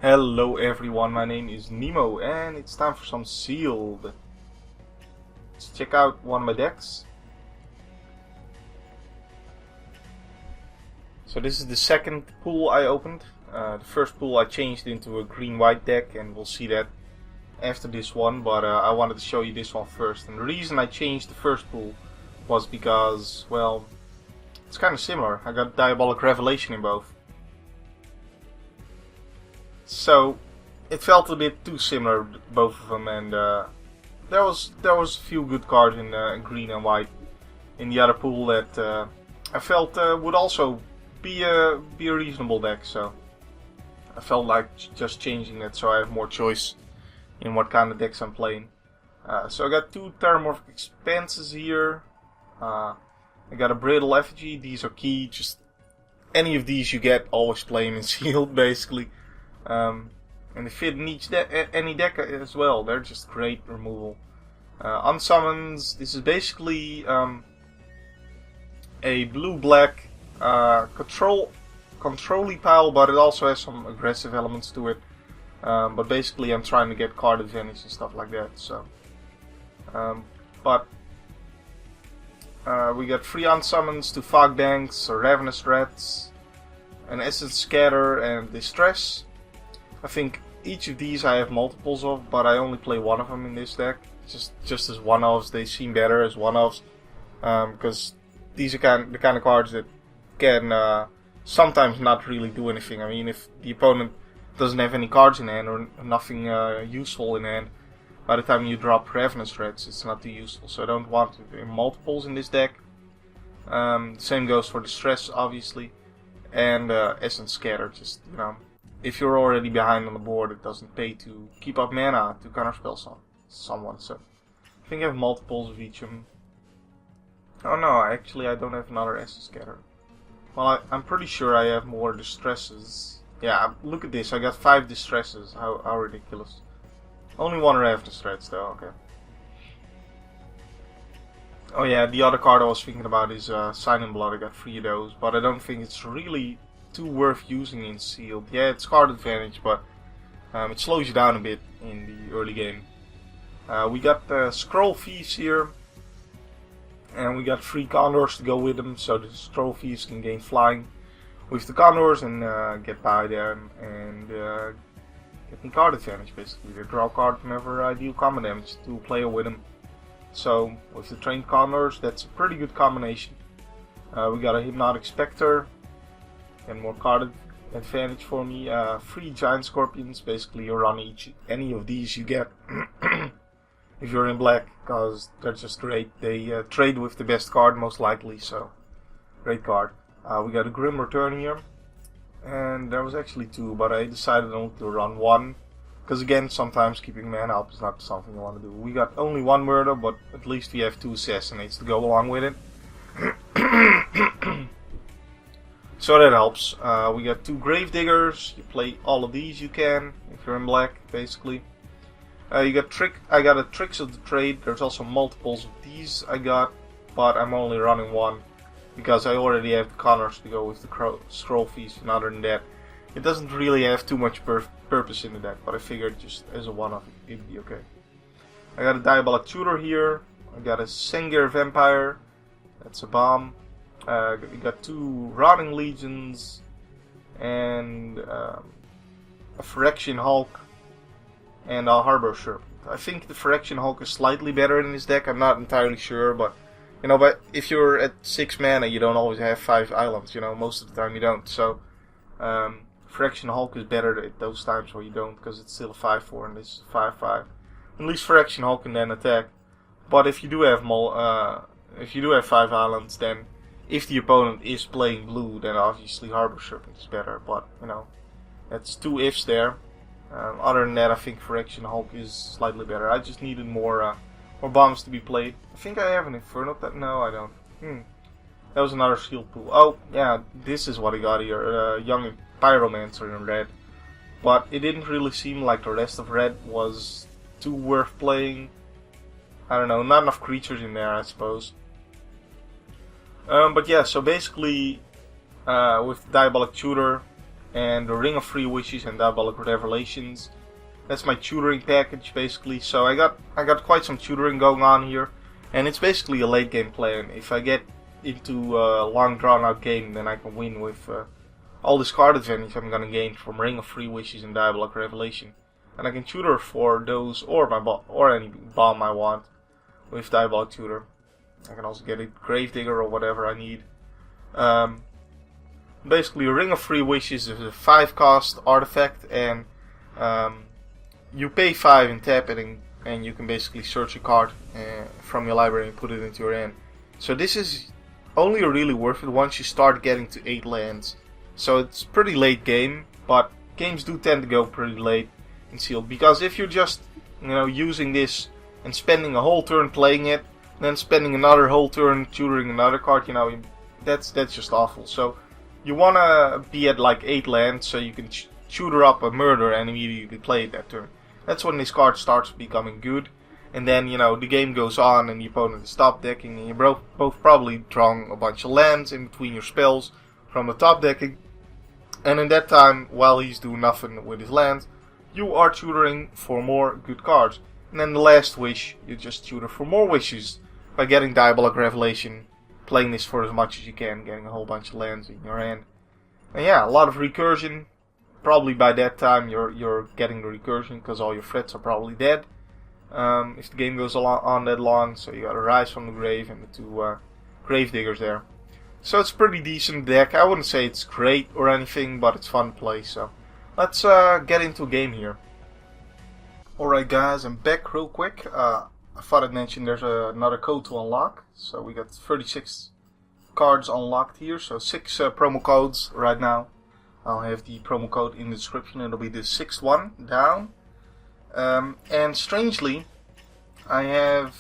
Hello everyone, my name is Nemo and it's time for some sealed. Let's check out one of my decks. So this is the second pool I opened. The first pool I changed into a green-white deck, and we'll see that after this one, but I wanted to show you this one first. And the reason I changed the first pool was because, well, it's kind of similar. I got Diabolic Revelation in both. So it felt a bit too similar, both of them, and there was a few good cards in green and white in the other pool that I felt would also be a reasonable deck. So I felt like just changing it so I have more choice in what kind of decks I'm playing. So I got two Terramorphic Expanses here. I got a Brittle Effigy. These are key. Just any of these you get, always play them in sealed, basically. And they fit in any deck as well. They're just great removal. Unsummons. This is basically a blue-black control-y pile, but it also has some aggressive elements to it. But basically I'm trying to get card advantage and stuff like that. So, we got 3 unsummons, 2 Fog Banks, Ravenous Rats, an Essence Scatter, and Distress. I think each of these I have multiples of, but I only play one of them in this deck. Just as one-offs, they seem better as one-offs, because these are the kind of cards that can sometimes not really do anything. I mean, if the opponent doesn't have any cards in hand or nothing useful in hand, by the time you drop Ravenous Rats, it's not too useful. So I don't want multiples in this deck. Same goes for Distress, obviously, and Essence Scatter. Just, you know, if you're already behind on the board, it doesn't pay to keep up mana to counterspell someone. So I think I have multiples of each of them. Oh no, actually I don't have another Essence Scatter. Well, I'm pretty sure I have more Distresses. Yeah, look at this, I got 5 Distresses. How ridiculous. Only one Ravenous Rats though, okay. Oh yeah, the other card I was thinking about is Sign in Blood. I got 3 of those, but I don't think it's really too worth using in sealed. Yeah, it's card advantage, but it slows you down a bit in the early game. We got Scroll Thieves here, and we got 3 Condors to go with them, so the Scroll Thieves can gain flying with the Condors and get by there and get me card advantage, basically. They draw a card whenever I deal combat damage to a player with them. So with the trained Condors, that's a pretty good combination. We got a Hypnotic Spectre, and more card advantage for me. 3 Giant Scorpions. Basically you run any of these you get if you're in black, because they're just great. They trade with the best card most likely, so great card. We got a Grim Return here, and there was actually 2, but I decided only to run 1, because again, sometimes keeping mana up is not something you want to do. We got only 1 Murder, but at least we have 2 Assassinates to go along with it. So that helps. We got 2 Gravediggers. You play all of these you can, if you're in black, basically. You got I got a Tricks of the Trade. There's also multiples of these I got, but I'm only running 1, because I already have the Connors to go with the Scroll Feast, and other than that, it doesn't really have too much purpose in the deck, but I figured just as a one-off it'd be okay. I got a Diabolic Tutor here. I got a Sengir Vampire. That's a bomb. We got 2 Rotting Legions and a Phyrexian Hulk and a Harbor Serpent. I think the Phyrexian Hulk is slightly better in this deck. I'm not entirely sure, but you know, but if you're at 6 mana, you don't always have 5 islands. You know, most of the time you don't. So Phyrexian Hulk is better at those times where you don't, because it's still a 5/4 and this is a 5/5. At least Phyrexian Hulk can then attack. But if you do have 5 islands, then if the opponent is playing blue, then obviously Harbor Serpent is better, but, you know, that's 2 ifs there. Other than that, I think Phyrexian Hulk is slightly better. I just needed more bombs to be played. I think I have an Inferno that. No, I don't. That was another shield pool. Oh, yeah, this is what I got here. Young Pyromancer in red. But it didn't really seem like the rest of red was too worth playing. I don't know, not enough creatures in there, I suppose. But yeah, so basically with Diabolic Tutor, and the Ring of Free Wishes and Diabolic Revelations. That's my tutoring package basically. So I got quite some tutoring going on here, and it's basically a late game plan. If I get into a long drawn out game, then I can win with all this card advantage I'm gonna gain from Ring of Free Wishes and Diabolic Revelation, and I can tutor for those or any bomb I want with Diabolic Tutor. I can also get a Gravedigger or whatever I need. Basically, a Ring of Free Wishes is a 5-cost artifact, and you pay 5 and tap it, and you can basically search a card from your library and put it into your hand. So this is only really worth it once you start getting to 8 lands. So it's pretty late game, but games do tend to go pretty late in sealed, because if you're just using this and spending a whole turn playing it, then spending another whole turn tutoring another card, that's just awful. So you wanna be at like 8 lands so you can tutor up a murder and immediately play it that turn. That's when this card starts becoming good, and then the game goes on and the opponent is top decking, and you're both probably drawing a bunch of lands in between your spells from the top decking. And in that time, while he's doing nothing with his lands, you are tutoring for more good cards. And then the last wish, you just tutor for more wishes by getting Diabolic Revelation, playing this for as much as you can, getting a whole bunch of lands in your hand. And yeah, a lot of recursion. Probably by that time you're getting the recursion because all your threats are probably dead. If the game goes on that long, so you got a Rise from the Grave and the 2 Gravediggers there. So it's a pretty decent deck. I wouldn't say it's great or anything, but it's fun to play. So let's get into a game here. Alright guys, I'm back real quick. I thought I'd mention there's another code to unlock. So we got 36 cards unlocked here. So 6 promo codes right now. I'll have the promo code in the description. It'll be the 6th one down. And strangely, I have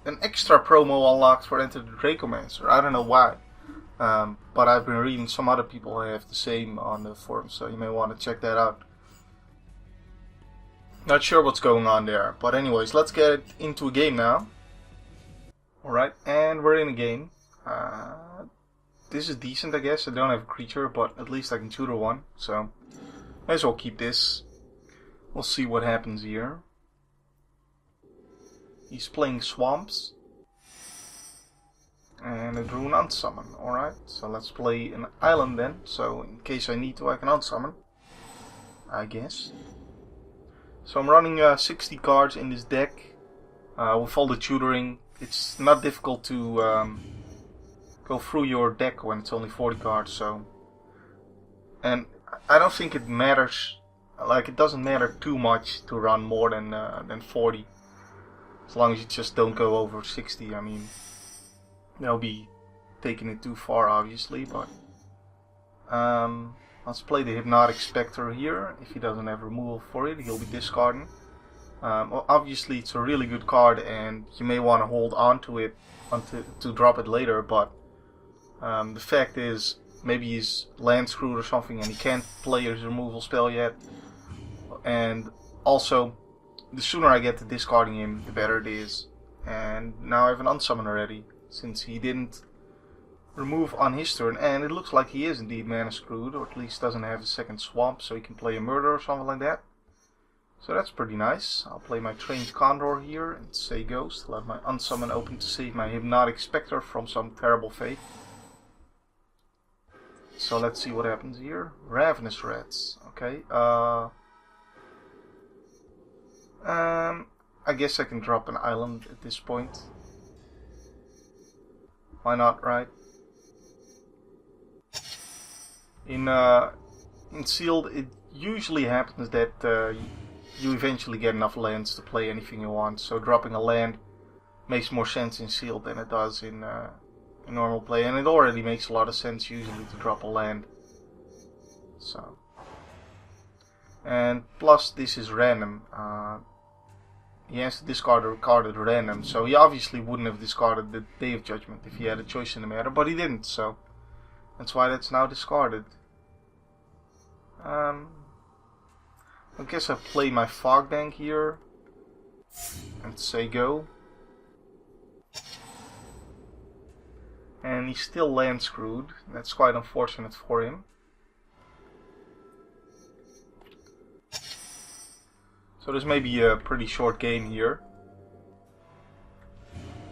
an extra promo unlocked for Enter the Dracomancer. I don't know why. But I've been reading some other people have the same on the forum. So you may want to check that out. Not sure what's going on there, but anyways, let's get into a game now. Alright, and we're in a game. This is decent, I guess. I don't have a creature, but at least I can tutor one, so might as well keep this. We'll see what happens here. He's playing Swamps. And I drew an Unsummon. Alright, so let's play an island then, so in case I need to I can Unsummon, I guess. So I'm running 60 cards in this deck. With all the tutoring, it's not difficult to go through your deck when it's only 40 cards. So, and I don't think it matters. Like, it doesn't matter too much to run more than 40, as long as you just don't go over 60. I mean, they'll be taking it too far, obviously. But let's play the Hypnotic Spectre here. If he doesn't have removal for it, he'll be discarding. Well, obviously, it's a really good card, and you may want to hold on to it to drop it later. But the fact is, maybe he's land screwed or something, and he can't play his removal spell yet. And also, the sooner I get to discarding him, the better it is. And now I have an Unsummon already, since he didn't remove on his turn, and it looks like he is indeed mana screwed, or at least doesn't have a second swamp, so he can play a murder or something like that. So that's pretty nice. I'll play my Trained Condor here and say Ghost. I'll have my Unsummon open to save my Hypnotic Spectre from some terrible fate. So let's see what happens here. Ravenous Rats. Okay. I guess I can drop an island at this point. Why not, right? In sealed, it usually happens that you eventually get enough lands to play anything you want. So dropping a land makes more sense in sealed than it does in normal play, and it already makes a lot of sense usually to drop a land. So, and plus this is random. He has to discard a card at random, so he obviously wouldn't have discarded the Day of Judgment if he had a choice in the matter, but he didn't, so that's why that's now discarded. I guess I play my Fog Bank here and say go. And he's still land screwed. That's quite unfortunate for him. So this may be a pretty short game here.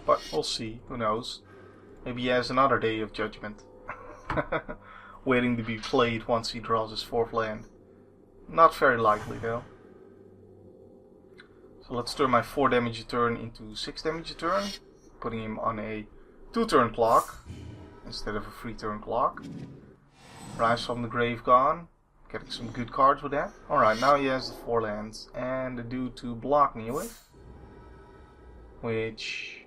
But we'll see, who knows. Maybe he has another Day of Judgment. Waiting to be played once he draws his 4th land. Not very likely though. So let's turn my 4 damage a turn into 6 damage a turn. Putting him on a 2-turn clock instead of a 3-turn clock. Rise from the Grave gone. Getting some good cards with that. Alright, now he has the 4 lands and the dude to block me with. Which...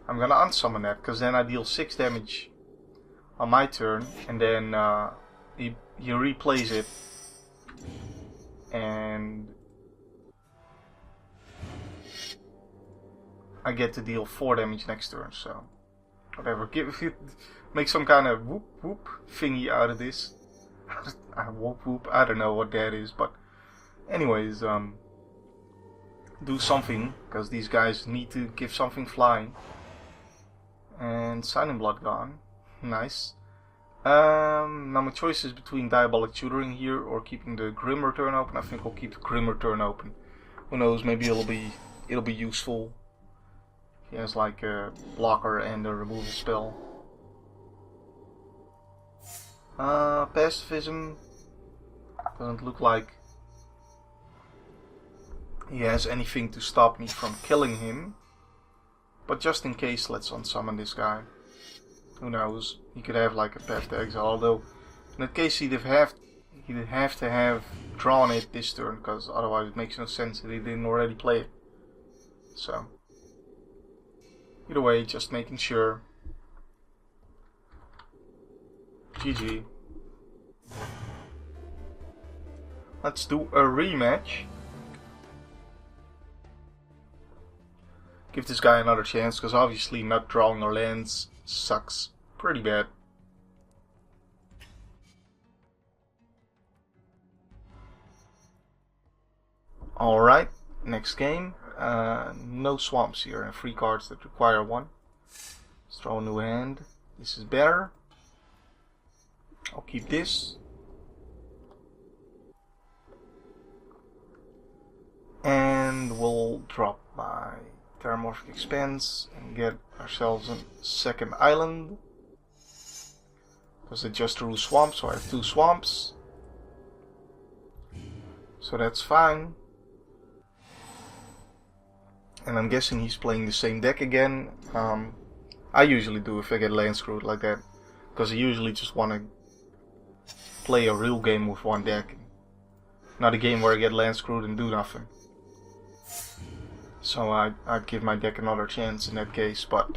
I'm gonna unsummon that, because then I deal 6 damage on my turn, and then he replays it, and I get to deal 4 damage next turn, so whatever, make some kind of whoop whoop thingy out of this. Whoop whoop, I don't know what that is, but anyways, do something, because these guys need to give something flying. And Signing Blood gone. Nice. Now my choice is between Diabolic Tutoring here or keeping the Grim Return open. I think I'll keep the Grim Return open. Who knows, maybe it'll be useful. He has like a blocker and a removal spell. Pacifism. Doesn't look like he has anything to stop me from killing him. But just in case, let's unsummon this guy. Who knows? He could have like a Path to Exile, although in that case he'd have to have drawn it this turn, because otherwise it makes no sense that he didn't already play it. So either way, just making sure. GG. Let's do a rematch. Give this guy another chance, because obviously not drawing our lands sucks pretty bad. Alright, next game. No swamps here and 3 cards that require 1. Let's draw a new hand. This is better. I'll keep this. And we'll drop my Terramorphic Expanse and get ourselves a 2nd island. Because it just drew swamps, so I have 2 swamps. So that's fine. And I'm guessing he's playing the same deck again. I usually do if I get land screwed like that. Because I usually just want to play a real game with 1 deck. Not a game where I get land screwed and do nothing. So I'd give my deck another chance in that case, but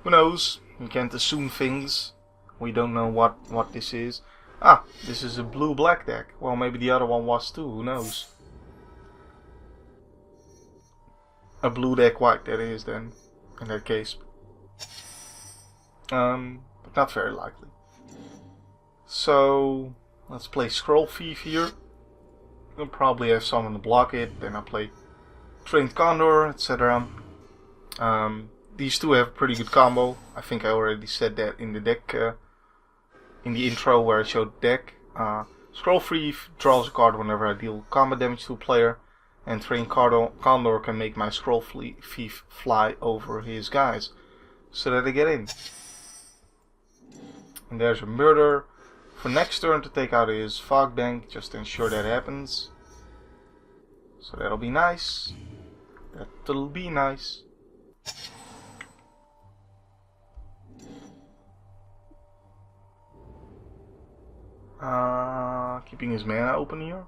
who knows? You can't assume things. We don't know what this is. Ah, this is a blue-black deck. Well, maybe the other one was too, who knows? A blue deck white, that is then, in that case. But not very likely. So, let's play Scroll Thief here. We'll probably have someone to block it, then I'll play Trained Condor, etc. These two have a pretty good combo. I think I already said that in the deck, in the intro where I showed the deck. Scroll Thief draws a card whenever I deal combat damage to a player, and Trained Condor can make my Scroll Thief fly over his guys, so that I get in. And there's a Murder for next turn to take out his Fog Bank, just to ensure that happens. So that'll be nice. That'll be nice. Keeping his mana open here.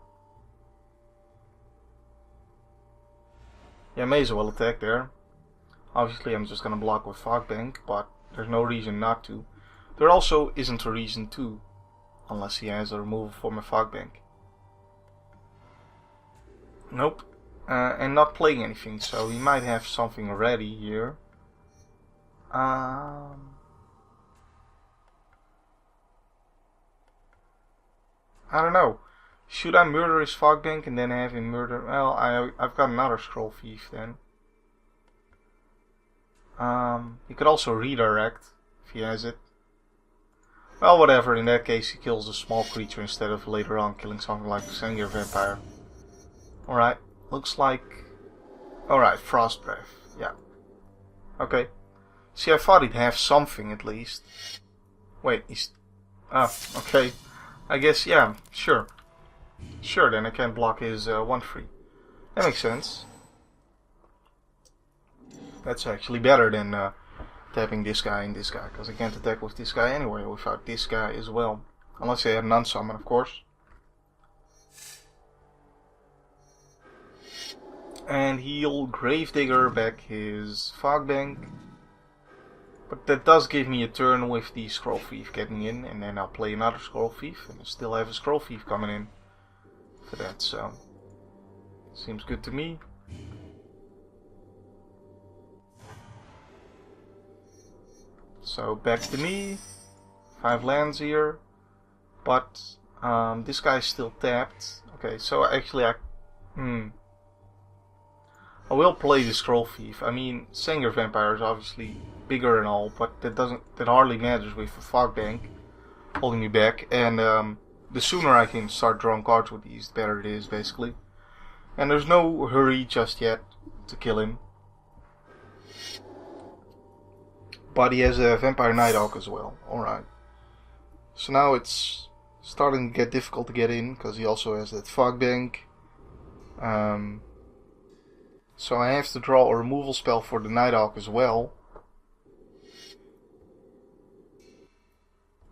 Yeah, may as well attack there. Obviously I'm just gonna block with Fog Bank, but there's no reason not to. There also isn't a reason to, unless he has a removal for my Fog Bank. Nope. And not playing anything, so he might have something ready here. I don't know. Should I murder his Fog Bank and then have him murder? Well, I've got another Scroll Thief then. He could also redirect if he has it. Well, whatever, in that case he kills a small creature instead of later on killing something like the Sengir Vampire. Alright, looks like... Alright, Frost Breath, yeah. Okay. See, I thought he'd have something at least. Wait, he's... Ah, okay. I guess, yeah, sure. Sure, then I can't block his 1/3. That makes sense. That's actually better than tapping this guy and this guy, because I can't attack with this guy anyway without this guy as well. Unless I have non-summon, of course. And he'll Gravedigger back his Fog Bank. But that does give me a turn with the Scroll Thief getting in, and then I'll play another Scroll Thief, and I still have a Scroll Thief coming in for that, so seems good to me. So back to me, 5 lands here, but this guy's still tapped. Okay, so actually I will play the Scroll Thief. I mean, Sengir Vampire is obviously bigger and all, but that hardly matters with a Fog Bank holding me back. And the sooner I can start drawing cards with these, the better it is, basically. And there's no hurry just yet to kill him. But he has a Vampire Nighthawk as well. Alright. So now it's starting to get difficult to get in, because he also has that Fog Bank. So I have to draw a removal spell for the Nighthawk as well.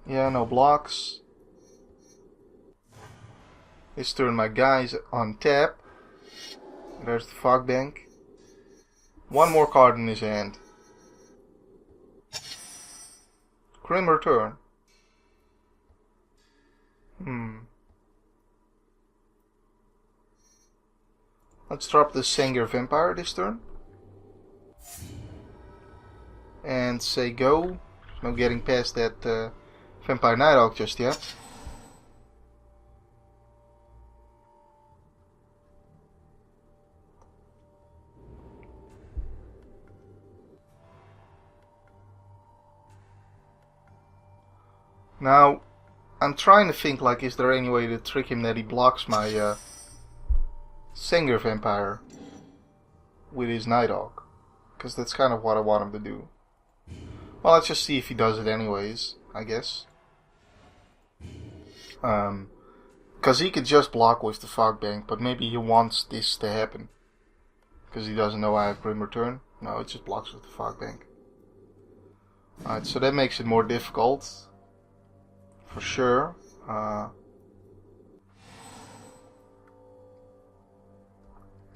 Yeah, no blocks. This turn my guy's on tap. There's the Fog Bank. One more card in his hand. Grim Return. Let's drop the Sengir Vampire this turn. And say go. No getting past that Vampire Nighthawk just yet. Now, I'm trying to think, like, is there any way to trick him that he blocks my Sengir Vampire with his Nighthawk? Because that's kind of what I want him to do. Well, let's just see if he does it anyways, I guess. Because he could just block with the Fog Bank, but maybe he wants this to happen. Because he doesn't know I have Grim Return. No, it just blocks with the Fog Bank. Alright, so that makes it more difficult. For sure.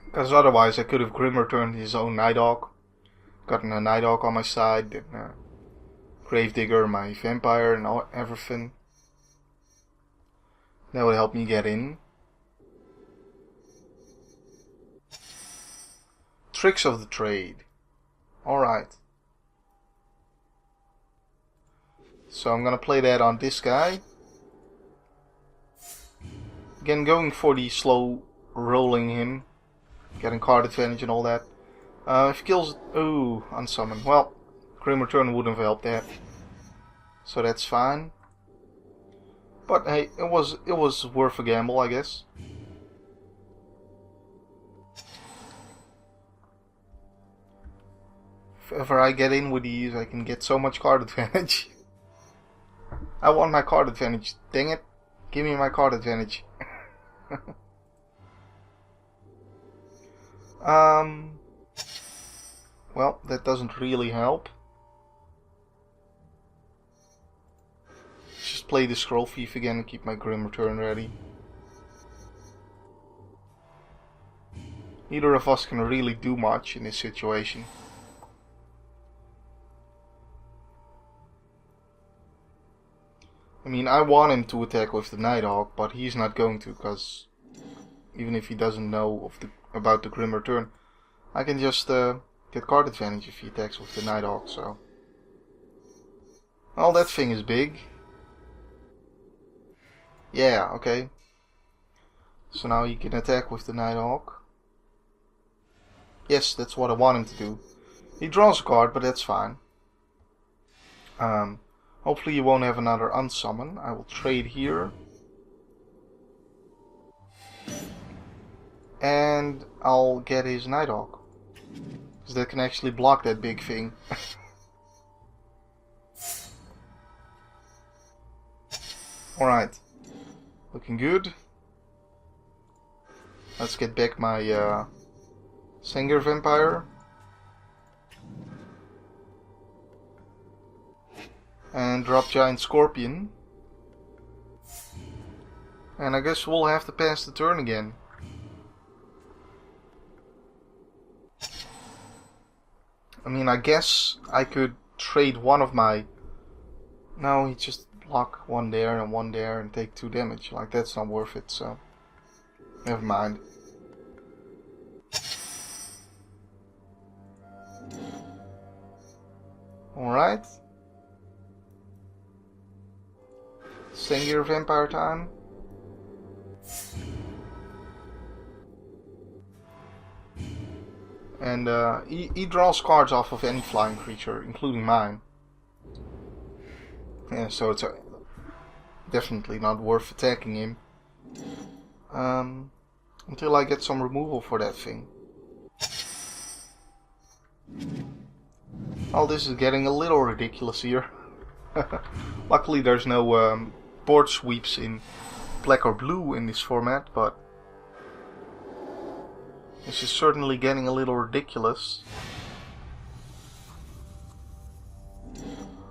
Because otherwise I could have Grim Returned his own Nighthawk. Gotten a Nighthawk on my side. Then Gravedigger, my Vampire and everything. That would help me get in. Tricks of the Trade. Alright. So I'm gonna play that on this guy. Again, going for the slow rolling him. Getting card advantage and all that. If he kills... Ooh, unsummon. Well, Grim Return wouldn't have helped that. So that's fine. But hey, it was worth a gamble, I guess. If ever I get in with these, I can get so much card advantage. I want my card advantage. Dang it. Give me my card advantage. Well, that doesn't really help. Just play the Scroll Thief again and keep my Grim Return ready. Neither of us can really do much in this situation. I mean, I want him to attack with the Nighthawk, but he's not going to, because even if he doesn't know about the Grim Return, I can just get card advantage if he attacks with the Nighthawk, so... Well, that thing is big. Yeah, okay. So now he can attack with the Nighthawk. Yes, that's what I want him to do. He draws a card, but that's fine. Hopefully you won't have another unsummon. I will trade here. And I'll get his Nighthawk. Because that can actually block that big thing. Alright. Looking good. Let's get back my Sengir Vampire. And drop Giant Scorpion. And I guess we'll have to pass the turn again. I mean, I guess I could trade one of my... No, he just block one there and take 2 damage. Like, that's not worth it, so... Never mind. Alright. Sengir Vampire time. And he draws cards off of any flying creature, including mine. Yeah, so it's definitely not worth attacking him. Until I get some removal for that thing. Well, this is getting a little ridiculous here. Luckily there's no board sweeps in black or blue in this format, but this is certainly getting a little ridiculous.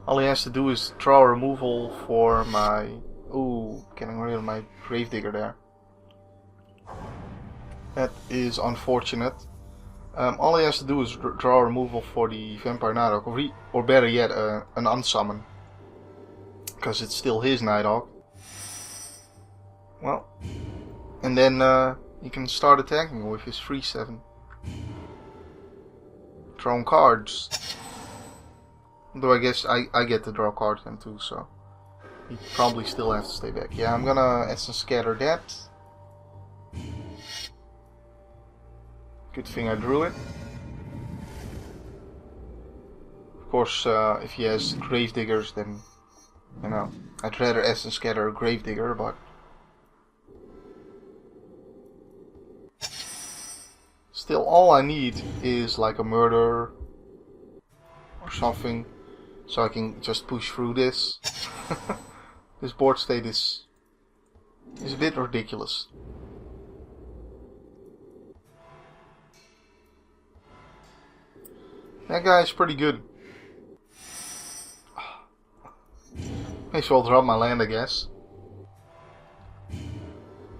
All he has to do is draw removal for my... Ooh, getting rid of my Gravedigger there. That is unfortunate. All he has to do is draw removal for the Vampire Nighthawk, or better yet, an unsummon. Because it's still his Nighthawk. Well, and then he can start attacking with his 3/7. Drawing cards. Though I guess I get to draw cards then too, so he probably still has to stay back. Yeah, I'm gonna Essence Scatter that. Good thing I drew it. Of course, if he has Gravediggers, then, you know, I'd rather Essence Scatter a Gravedigger, but... Still, all I need is like a Murder or something, so I can just push through this. This board state is a bit ridiculous. That guy is pretty good. May as well drop my land, I guess.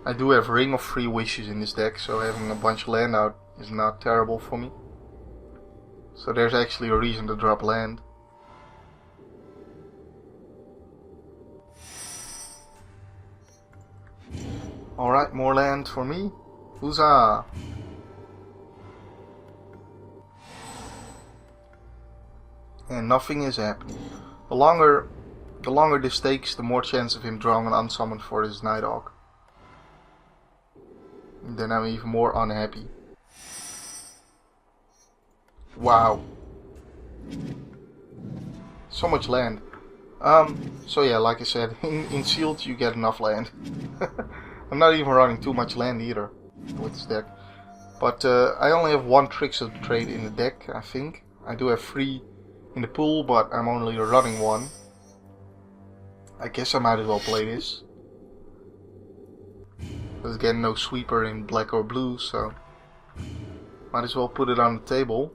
I do have Ring of Three Wishes in this deck, so having a bunch of land out is not terrible for me. So there's actually a reason to drop land. Alright, more land for me. Huzzah! And nothing is happening. The longer this takes, the more chance of him drawing an unsummon for his Nighthawk. And then I'm even more unhappy. Wow. So much land. So yeah, like I said, in sealed you get enough land. I'm not even running too much land either with this deck. But I only have 1 Tricks of the Trade in the deck, I think. I do have 3 in the pool, but I'm only running 1. I guess I might as well play this. There's again no sweeper in black or blue, so might as well put it on the table.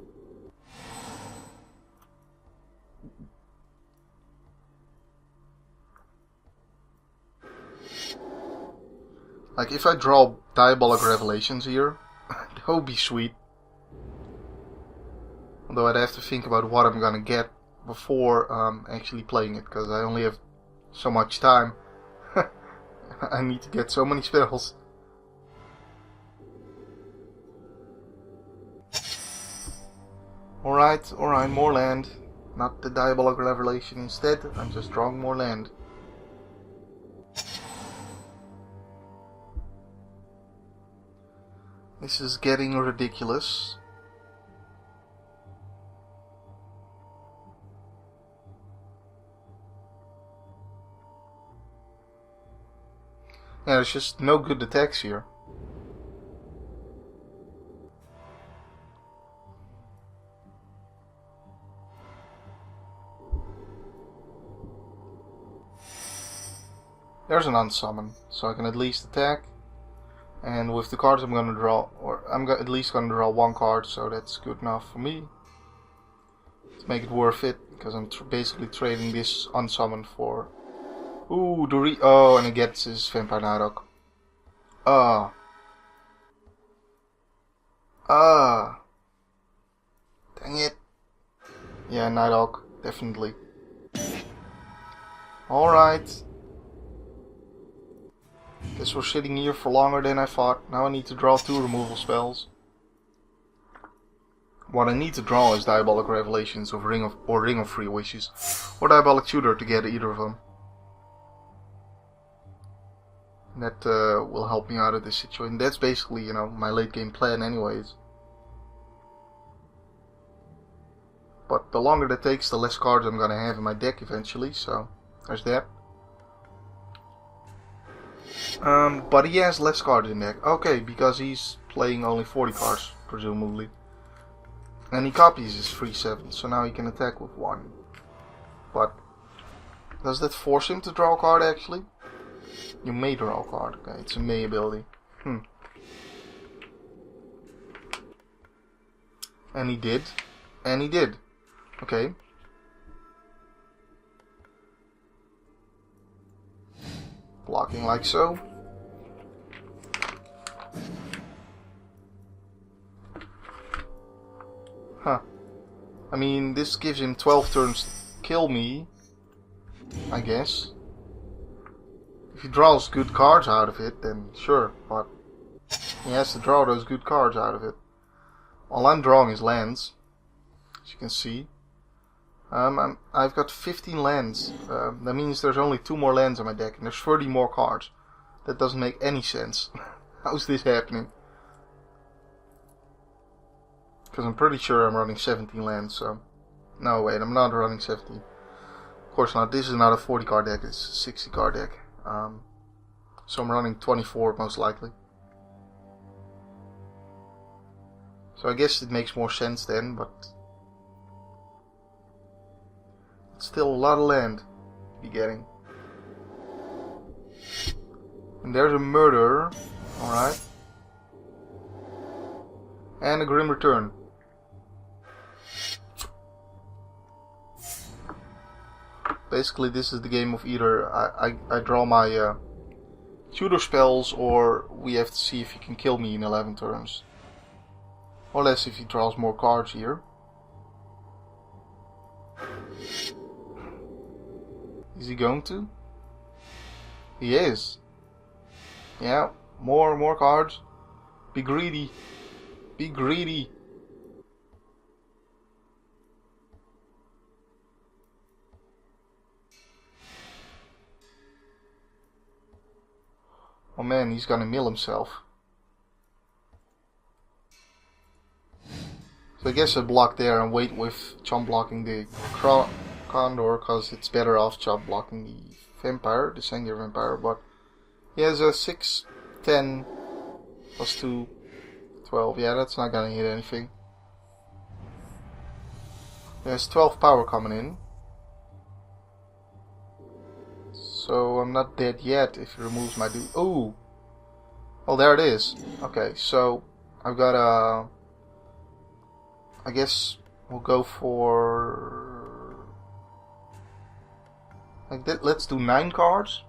Like, if I draw Diabolic Revelations here, that would be sweet. Although I'd have to think about what I'm gonna get before actually playing it, because I only have so much time. I need to get so many spells. Alright, more land. Not the Diabolic Revelation instead, I'm just drawing more land. This is getting ridiculous. Yeah, there's just no good attacks here. There's an unsummon, so I can at least attack. And with the cards I'm gonna draw, or I'm at least gonna draw one card, so that's good enough for me. To make it worth it, because I'm basically trading this unsummon for... Ooh, oh, and it gets his Vampire Nighthawk. Dang it. Yeah, Nighthawk, definitely. Alright. Guess we're sitting here for longer than I thought. Now I need to draw 2 removal spells. What I need to draw is Diabolic Revelations or Ring of Free Wishes. Or Diabolic Tutor to get either of them. That will help me out of this situation. That's basically, you know, my late game plan anyways. But the longer that takes, the less cards I'm gonna have in my deck eventually, so there's that. But he has less cards in deck. Okay, because he's playing only 40 cards, presumably. And he copies his 3/7, so now he can attack with 1. But does that force him to draw a card actually? You may draw a card. Okay, it's a may ability. And he did. And he did. Okay. Blocking like so. Huh. I mean, this gives him 12 turns to kill me, I guess. If he draws good cards out of it, then sure, but he has to draw those good cards out of it. All I'm drawing is lands, as you can see. I've got 15 lands. That means there's only 2 more lands in my deck, and there's 30 more cards. That doesn't make any sense. How's this happening? Because I'm pretty sure I'm running 17 lands, so... No, wait, I'm not running 17. Of course not, this is not a 40 card deck, it's a 60 card deck. So I'm running 24 most likely. So I guess it makes more sense then, but... It's still a lot of land to be getting. And there's a Murder, alright. And a Grim Return. Basically this is the game of either I draw my tutor spells, or we have to see if he can kill me in 11 turns. Or less if he draws more cards here. Is he going to? He is. Yeah, more cards. Be greedy. Be greedy. Oh man, he's gonna mill himself. So I guess I block there and wait with chump blocking the Condor, because it's better off chump blocking the Vampire, the Sengir Vampire, but he has a 6, 10, plus 2, 12, yeah, that's not gonna hit anything. There's 12 power coming in. So I'm not dead yet if he removes my dude. Ooh! Oh, there it is. Okay, so I've got a... I guess we'll go for... like that. Let's do 9 cards.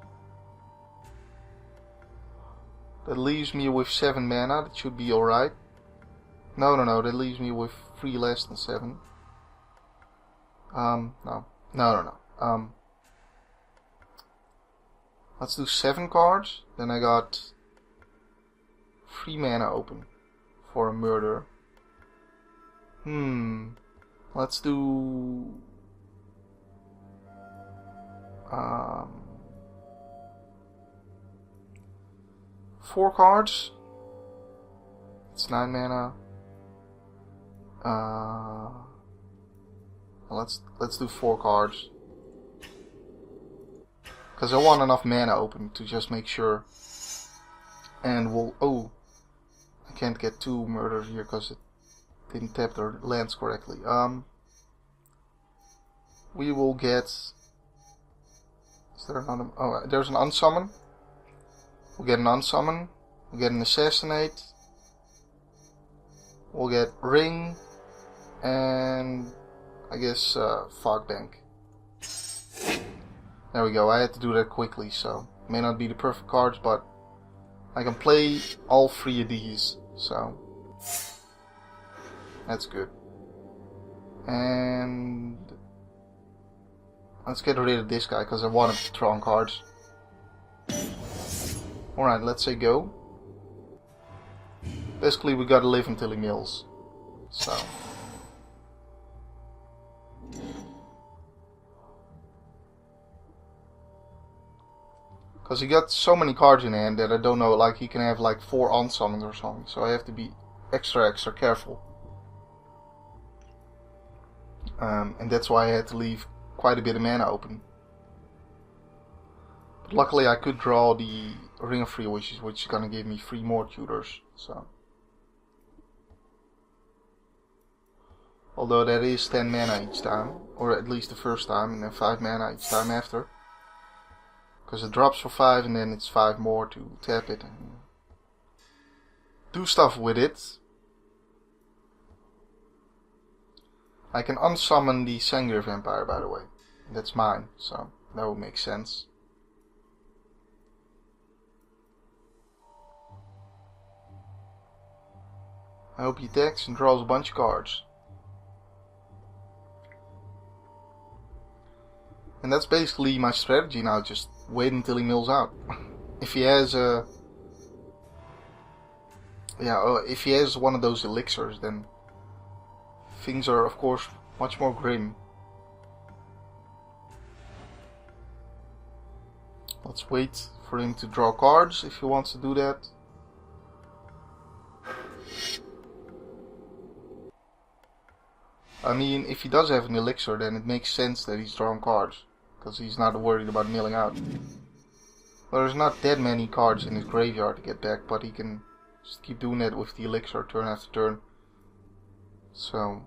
That leaves me with 7 mana. That should be alright. No, that leaves me with 3 less than 7. No. Let's do 7 cards. Then I got 3 mana open for a Murder. Let's do... 4 cards. It's 9 mana. Let's do 4 cards. Because I want enough mana open to just make sure And we'll... Oh, I can't get 2 murders here because it didn't tap their lands correctly. We will get... Is there another... Oh, there's an unsummon. We'll get an unsummon. We'll get an assassinate. We'll get ring. And... I guess fog bank. There we go. I had to do that quickly, so... May not be the perfect cards, but... I can play all 3 of these, so... That's good. And... Let's get rid of this guy, because I want him to draw on cards. Alright, let's say go. Basically, we gotta live until he mills. So... Because he got so many cards in hand that I don't know, like he can have like 4 unsummons or something. So I have to be extra careful. And that's why I had to leave quite a bit of mana open. But luckily I could draw the Ring of Free Wishes, which is gonna give me 3 more tutors. So. Although that is 10 mana each time. Or at least the first time, and then 5 mana each time after. Because it drops for 5 and then it's 5 more to tap it and do stuff with it. I can unsummon the Sengir Vampire, by the way. That's mine, so that would make sense. I hope he attacks and draws a bunch of cards. And that's basically my strategy now, just wait until he mills out. If he has a... if he has one of those elixirs, then things are of course much more grim. Let's wait for him to draw cards if he wants to do that. I mean, if he does have an elixir, then it makes sense that he's drawing cards. Because he's not worried about milling out. Well, there's not that many cards in his graveyard to get back, but he can just keep doing that with the elixir turn after turn. So...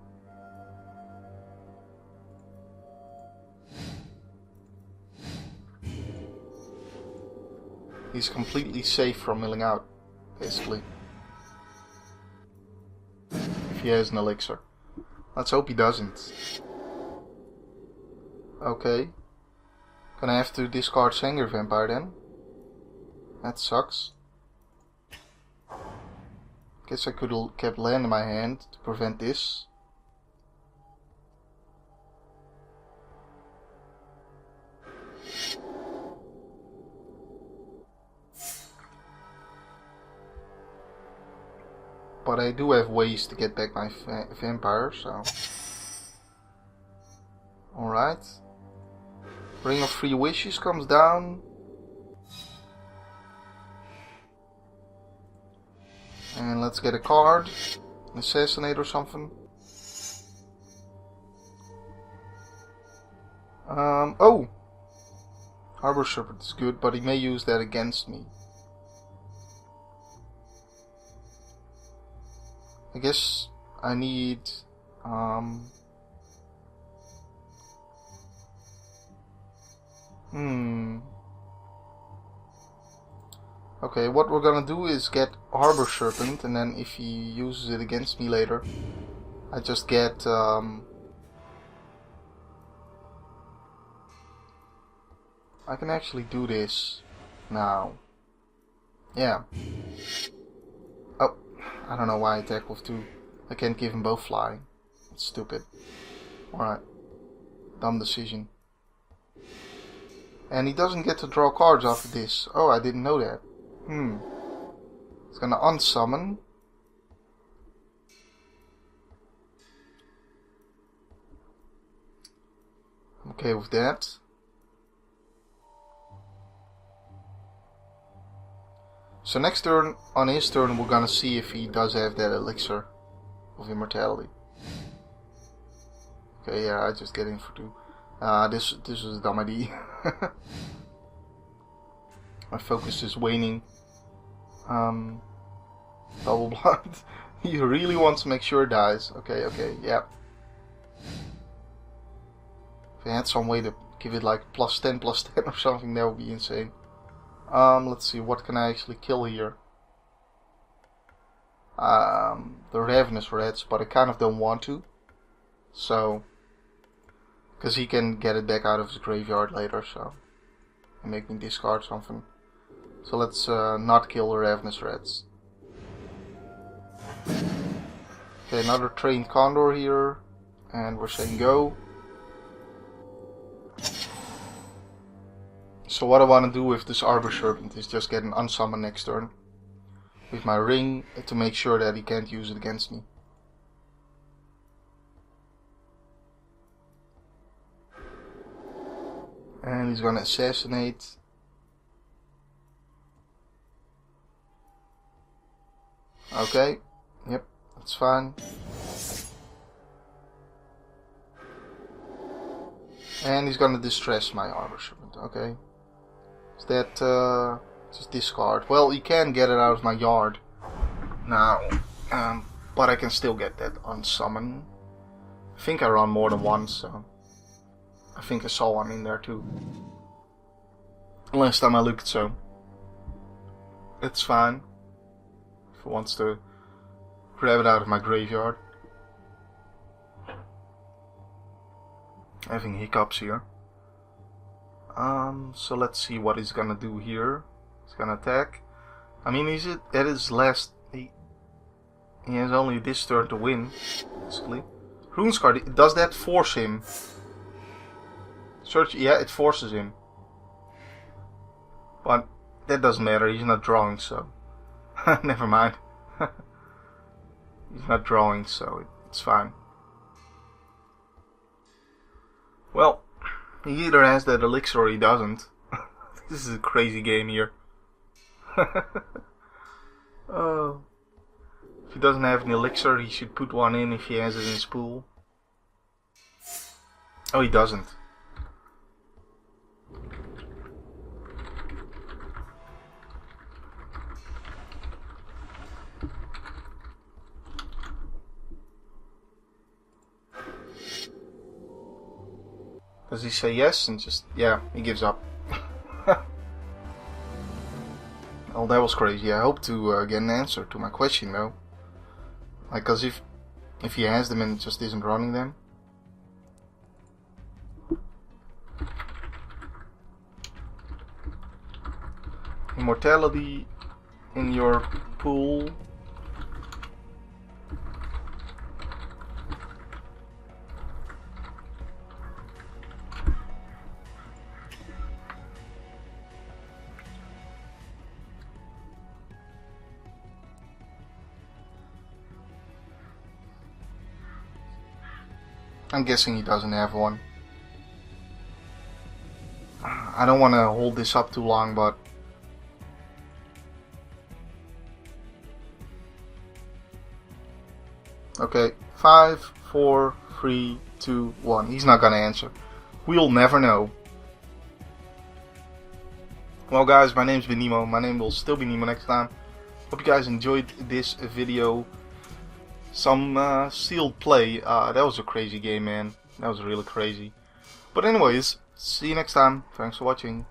He's completely safe from milling out, basically. If he has an elixir. Let's hope he doesn't. Okay. Gonna have to discard Sengir Vampire then. That sucks. Guess I could have kept land in my hand to prevent this. But I do have ways to get back my vampire, so... Alright. Ring of Free Wishes comes down. And let's get a card. An Assassinate or something. Oh! Harbor Serpent is good, but he may use that against me. I guess I need... Okay, what we're gonna do is get Harbor Serpent, and then if he uses it against me later, I just get... I can actually do this now. Yeah. Oh, I don't know why I attack with 2. I can't give him both flying. It's stupid. Alright. Dumb decision. And he doesn't get to draw cards after this. Oh, I didn't know that. It's gonna unsummon. I'm okay with that. So next turn, on his turn, we're gonna see if he does have that Elixir of Immortality. Okay, yeah, I just get in for 2. This was a dumb idea. My focus is waning. Double blind. He really wants to make sure it dies. Okay, yeah. If I had some way to give it like +10, +10 or something, that would be insane. Let's see, what can I actually kill here? The Ravenous Reds, but I kind of don't want to. So, because he can get it back out of his graveyard later, so, and make me discard something. So let's not kill the Ravenous Reds. Okay, another Trained Condor here, and we're saying go. So what I want to do with this Arbor Serpent is just get an unsummon next turn with my ring to make sure that he can't use it against me. And he's gonna assassinate. Okay, yep, that's fine. And he's gonna distress my Arbor Serpent, okay. Is that, just discard? Well, he can get it out of my yard now, but I can still get that unsummon. I think I run more than one, so I think I saw one in there too. Last time I looked, so it's fine. If it wants to grab it out of my graveyard. Having hiccups here. So let's see what he's gonna do here. He's gonna attack. I mean, he's at his last. He has only this turn to win, basically. RuneScar, does that force him? Search, yeah, it forces him. But that doesn't matter, he's not drawing, so. Never mind. He's not drawing, so it's fine. Well, he either has that elixir or he doesn't. This is a crazy game here. Oh. If he doesn't have an elixir, he should put one in if he has it in his pool. Oh, he doesn't. Does he say yes and just, yeah, he gives up. Well, that was crazy. I hope to get an answer to my question though. Like, cause if he has them and just isn't running them. Immortality in your pool. I'm guessing he doesn't have one. I don't want to hold this up too long, but okay, 5, 4, 3, 2, 1. He's not gonna answer. We'll never know. Well guys, my name's been Nemo. My name will still be Nemo next time. Hope you guys enjoyed this video. Some sealed play. That was a crazy game, man. That was really crazy. But anyways, see you next time. Thanks for watching.